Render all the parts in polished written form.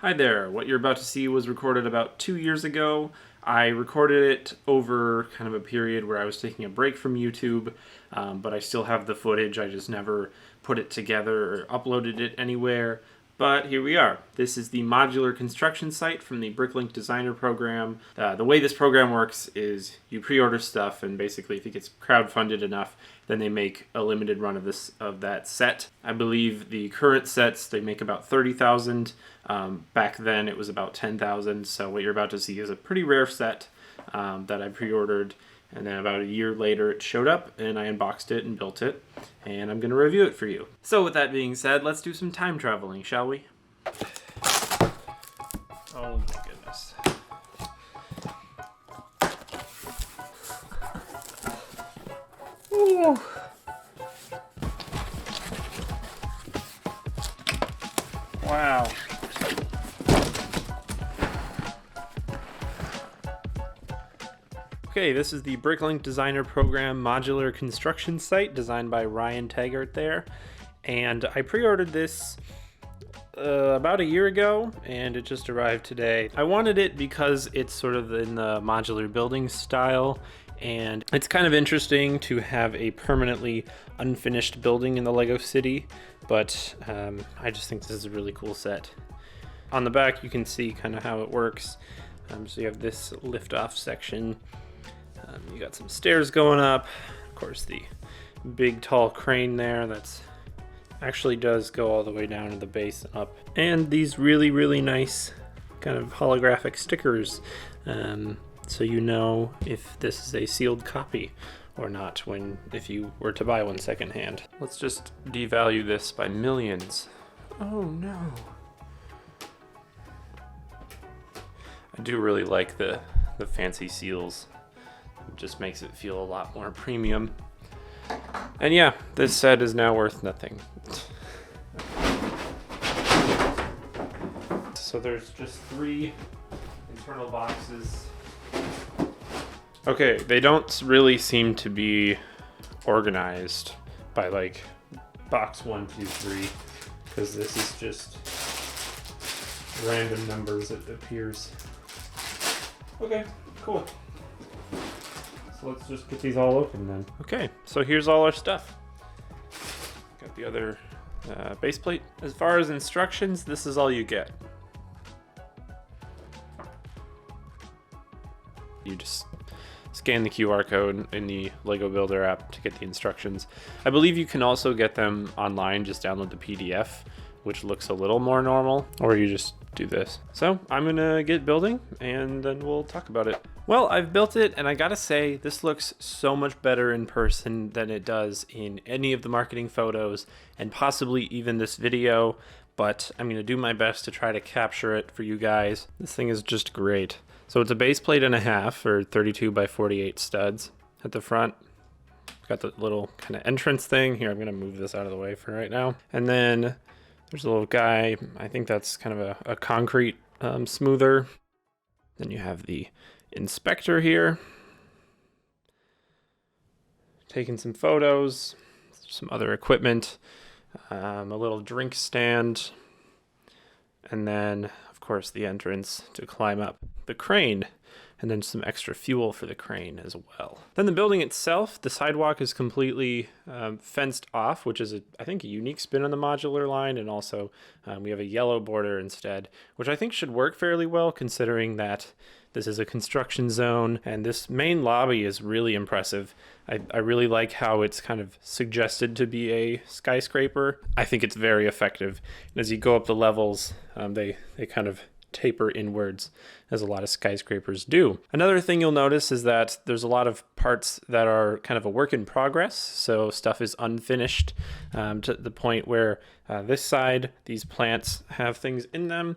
Hi there. What you're about to see was recorded about 2 years ago. I recorded it over kind of a period where I was taking a break from YouTube, but I still have the footage. I just never put it together or uploaded it anywhere. But here we are. This is the modular construction site from the Bricklink designer program. The way this program works is you pre-order stuff, and basically if it gets crowdfunded enough, then they make a limited run of that set. I believe the current sets, they make about 30,000. Back then it was about 10,000. So what you're about to see is a pretty rare set that I pre-ordered. And then about a year later it showed up and I unboxed it and built it. And I'm going to review it for you. So with that being said, let's do some time traveling, shall we? Oh my goodness. Ooh. Wow. Okay, this is the Bricklink Designer Program modular construction site designed by Ryan Taggart there. And I pre-ordered this about a year ago and it just arrived today. I wanted it because it's sort of in the modular building style, and it's kind of interesting to have a permanently unfinished building in the Lego City, but I just think this is a really cool set. On the back you can see kind of how it works. So you have this lift-off section. You got some stairs going up, of course the big tall crane there that's actually does go all the way down to the base and up, and these really nice kind of holographic stickers, so you know if this is a sealed copy or not if you were to buy one secondhand. Let's just devalue this by millions. Oh no. I do really like the fancy seals. It just makes it feel a lot more premium. And yeah, this set is now worth nothing. So there's just 3 internal boxes. Okay, they don't really seem to be organized by like box 1, 2, 3, because this is just random numbers, it appears. Okay, cool. So let's just get these all open then. Okay, so here's all our stuff. Got the other base plate. As far as instructions, this is all you get. You just scan the QR code in the Lego Builder app to get the instructions. I believe you can also get them online, just download the PDF, which looks a little more normal, or you just do this. So I'm gonna get building and then we'll talk about it. Well, I've built it and I gotta say this looks so much better in person than it does in any of the marketing photos and possibly even this video, but I'm gonna do my best to try to capture it for you guys. This thing is just great. So it's a base plate and a half, or 32 by 48 studs at the front. Got the little kind of entrance thing here. I'm gonna move this out of the way for right now. And then there's a little guy, I think that's kind of a concrete smoother. Then you have the inspector here, taking some photos, some other equipment, a little drink stand, and then of course the entrance to climb up the crane, and then some extra fuel for the crane as well. Then the building itself, the sidewalk is completely fenced off, which is, I think, a unique spin on the modular line, and also we have a yellow border instead, which I think should work fairly well considering that this is a construction zone, and this main lobby is really impressive. I really like how it's kind of suggested to be a skyscraper. I think it's very effective. And as you go up the levels, they kind of taper inwards, as a lot of skyscrapers do. Another thing you'll notice is that there's a lot of parts that are kind of a work in progress, so stuff is unfinished to the point where this side, these plants have things in them,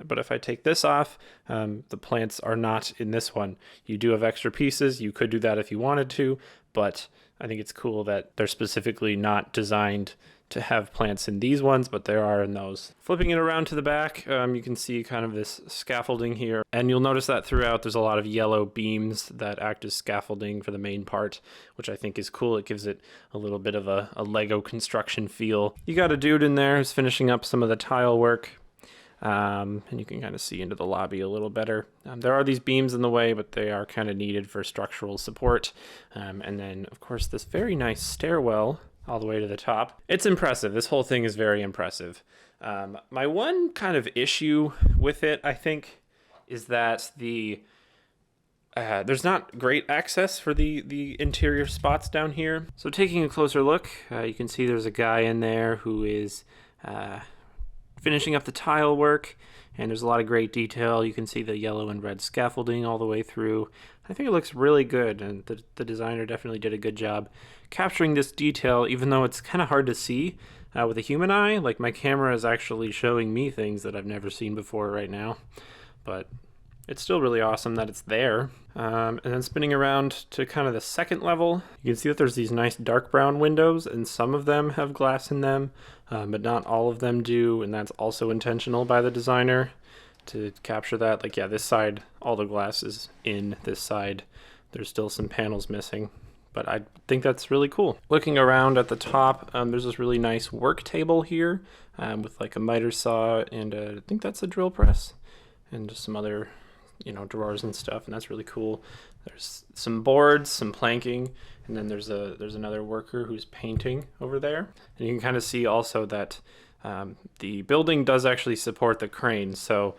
but if I take this off, the plants are not in this one. You do have extra pieces. You could do that if you wanted to, but I think it's cool that they're specifically not designed to have plants in these ones, but there are in those. Flipping it around to the back, you can see kind of this scaffolding here, and you'll notice that throughout there's a lot of yellow beams that act as scaffolding for the main part, which I think is cool. It gives it a little bit of a Lego construction feel. You got a dude in there who's finishing up some of the tile work. And you can kind of see into the lobby a little better. There are these beams in the way, but they are kind of needed for structural support. And then, of course, this very nice stairwell all the way to the top. It's impressive. This whole thing is very impressive. My one kind of issue with it, I think, is that there's not great access for the interior spots down here. So taking a closer look, you can see there's a guy in there who is finishing up the tile work, and there's a lot of great detail. You can see the yellow and red scaffolding all the way through. I think it looks really good, and the designer definitely did a good job capturing this detail, even though it's kind of hard to see with a human eye. Like, my camera is actually showing me things that I've never seen before right now, but it's still really awesome that it's there. And then spinning around to kind of the second level, you can see that there's these nice dark brown windows, and some of them have glass in them, but not all of them do, and that's also intentional by the designer to capture that. Like, yeah, this side, all the glass is in. This side, there's still some panels missing, but I think that's really cool. Looking around at the top, there's this really nice work table here with like a miter saw, and I think that's a drill press, and just some other drawers and stuff, and that's really cool. There's some boards, some planking, and then there's another worker who's painting over there. And you can kind of see also that the building does actually support the crane, so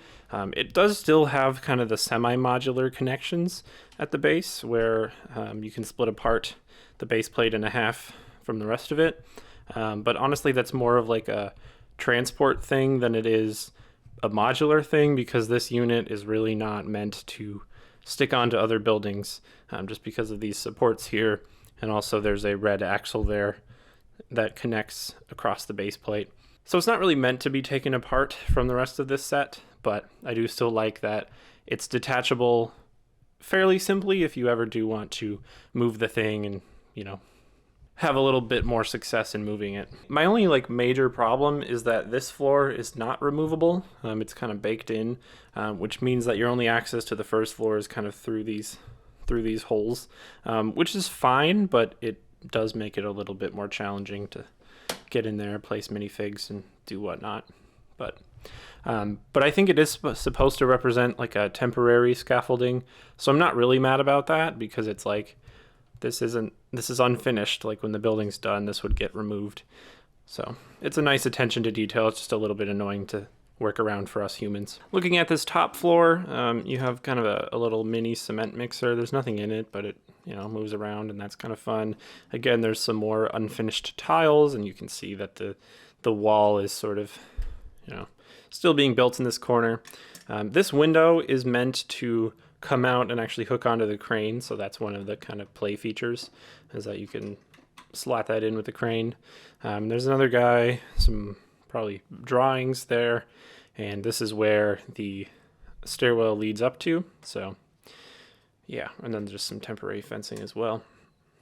it does still have kind of the semi-modular connections at the base where you can split apart the base plate in half from the rest of it. But honestly, that's more of like a transport thing than it is a modular thing, because this unit is really not meant to stick onto other buildings just because of these supports here. And also there's a red axle there that connects across the base plate. So it's not really meant to be taken apart from the rest of this set, but I do still like that it's detachable fairly simply if you ever do want to move the thing and, have a little bit more success in moving it. My only major problem is that this floor is not removable. It's kind of baked in, which means that your only access to the first floor is kind of through these holes, which is fine, but it does make it a little bit more challenging to get in there, place minifigs, and do whatnot. But I think it is supposed to represent like a temporary scaffolding, so I'm not really mad about that, because it's like, this is unfinished. Like, when the building's done, this would get removed. So it's a nice attention to detail. It's just a little bit annoying to work around for us humans. Looking at this top floor, you have kind of a little mini cement mixer. There's nothing in it, but it moves around, and that's kind of fun. Again, there's some more unfinished tiles, and you can see that the wall is sort of still being built in this corner. This window is meant to come out and actually hook onto the crane, so that's one of the kind of play features, is that you can slot that in with the crane. There's another guy, some probably drawings there, and this is where the stairwell leads up to. So yeah, and then there's some temporary fencing as well.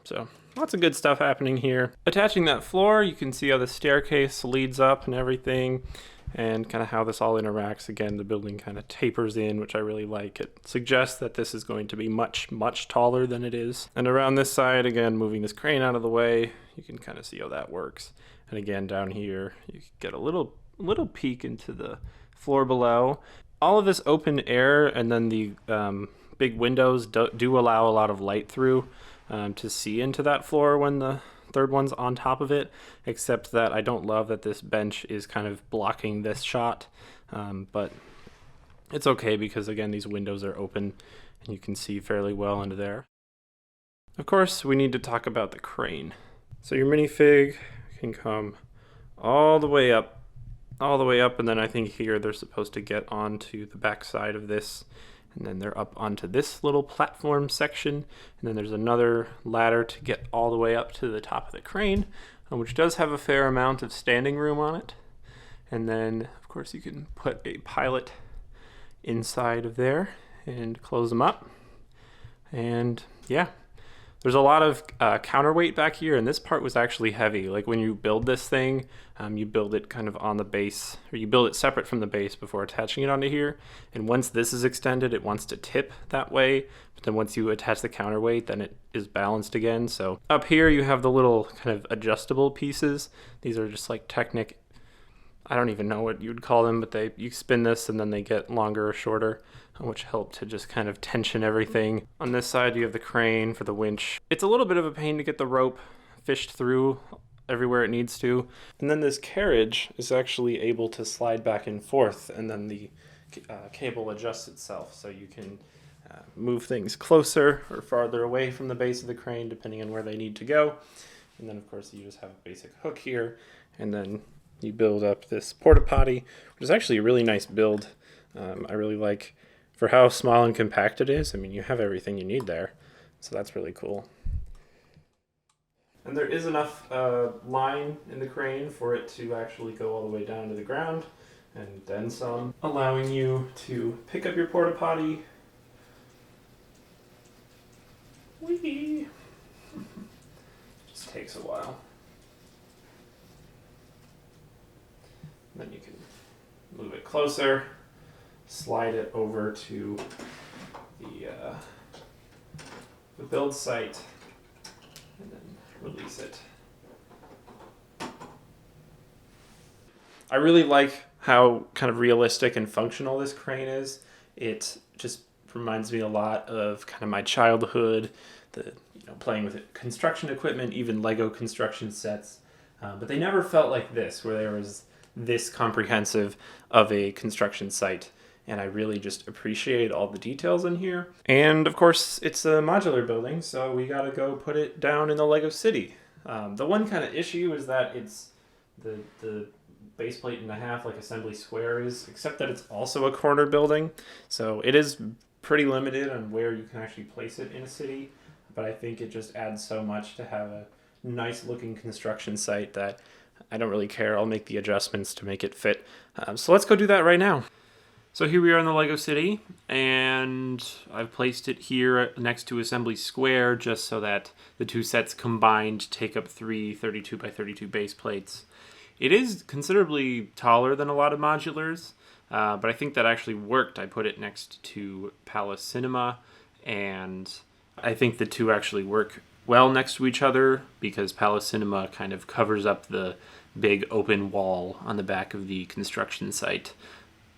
So lots of good stuff happening here. Attaching that floor, you can see how the staircase leads up and everything, and kind of how this all interacts. Again, the building kind of tapers in, which I really like. It suggests that this is going to be much, much taller than it is. And around this side, again, moving this crane out of the way, you can kind of see how that works. And again, down here, you get a little peek into the floor below. All of this open air, and then the big windows do allow a lot of light through to see into that floor when the third one's on top of it, except that I don't love that this bench is kind of blocking this shot, but it's okay, because again, these windows are open and you can see fairly well into there. Of course, we need to talk about the crane. So your minifig can come all the way up, and then I think here they're supposed to get onto the back side of this, and then they're up onto this little platform section, and then there's another ladder to get all the way up to the top of the crane, which does have a fair amount of standing room on it. And then, of course, you can put a pilot inside of there and close them up. And yeah, there's a lot of counterweight back here, and this part was actually heavy. Like, when you build this thing, you build it kind of on the base, or you build it separate from the base before attaching it onto here. And once this is extended, it wants to tip that way. But then once you attach the counterweight, then it is balanced again. So up here, you have the little kind of adjustable pieces. These are just like Technic I don't even know what you'd call them, but you spin this and then they get longer or shorter, which help to just kind of tension everything. On this side, you have the crane for the winch. It's a little bit of a pain to get the rope fished through everywhere it needs to. And then this carriage is actually able to slide back and forth, and then the cable adjusts itself, so you can move things closer or farther away from the base of the crane, depending on where they need to go. And then, of course, you just have a basic hook here, and then you build up this porta potty, which is actually a really nice build. I really like, for how small and compact it is, I mean, you have everything you need there, so that's really cool. And there is enough line in the crane for it to actually go all the way down to the ground, and then some, allowing you to pick up your porta potty. Whee! Just takes a while. Then you can move it closer, slide it over to the build site, and then release it. I really like how kind of realistic and functional this crane is. It just reminds me a lot of kind of my childhood, playing with construction equipment, even Lego construction sets. But they never felt like this, where there was this comprehensive of a construction site. And I really just appreciate all the details in here. And of course, it's a modular building, so we gotta go put it down in the Lego city. The one kind of issue is that it's the base plate and a half, like assembly square is, except that it's also a corner building. So it is pretty limited on where you can actually place it in a city. But I think it just adds so much to have a nice looking construction site that I don't really care. I'll make the adjustments to make it fit. So let's go do that right now. So here we are in the Lego City, and I've placed it here next to Assembly Square just so that the two sets combined take up 3 32 by 32 base plates. It is considerably taller than a lot of modulars, but I think that actually worked. I put it next to Palace Cinema, and I think the two actually work well next to each other because Palace Cinema kind of covers up the big open wall on the back of the construction site,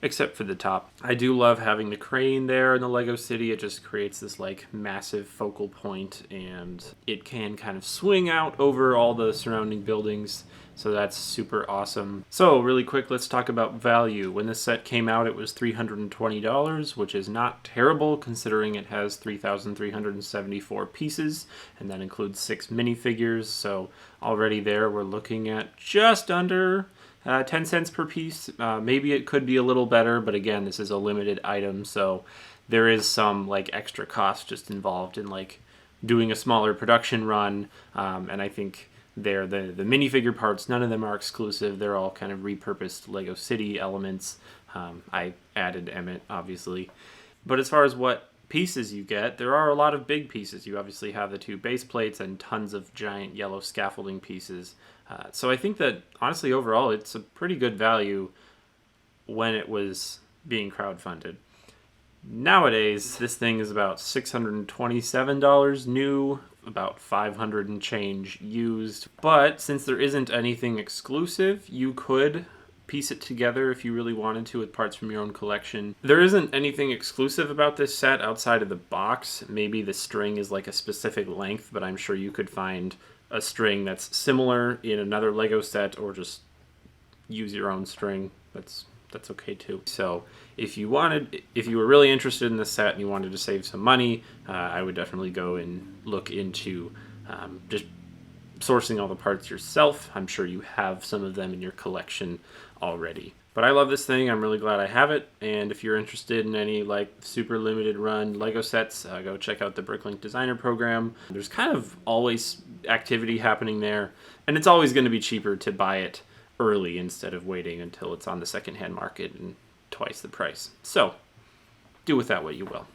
except for the top. I do love having the crane there in the Lego City. It just creates this like massive focal point, and it can kind of swing out over all the surrounding buildings. So that's super awesome. So really quick, let's talk about value. When this set came out, it was $320, which is not terrible considering it has 3,374 pieces, and that includes 6 minifigures. So already there, we're looking at just under 10 cents per piece. Maybe it could be a little better, but again, this is a limited item, so there is some like extra cost just involved in like doing a smaller production run. And I think the minifigure parts, none of them are exclusive. They're all kind of repurposed Lego City elements. I added Emmett, obviously. But as far as what pieces you get, there are a lot of big pieces. You obviously have the 2 base plates and tons of giant yellow scaffolding pieces. So I think that, honestly, overall, it's a pretty good value when it was being crowdfunded. Nowadays, this thing is about $627 new, about $500 and change used. But since there isn't anything exclusive, you could piece it together if you really wanted to with parts from your own collection. There isn't anything exclusive about this set outside of the box. Maybe the string is like a specific length, but I'm sure you could find a string that's similar in another Lego set, or just use your own string. That's okay too. So if you were really interested in this set and you wanted to save some money, I would definitely go and look into just sourcing all the parts yourself. I'm sure you have some of them in your collection already. But I love this thing. I'm really glad I have it. And if you're interested in any like super limited run Lego sets, go check out the Bricklink designer program. There's kind of always activity happening there, and it's always going to be cheaper to buy it early instead of waiting until it's on the secondhand market and twice the price. So do with that what you will.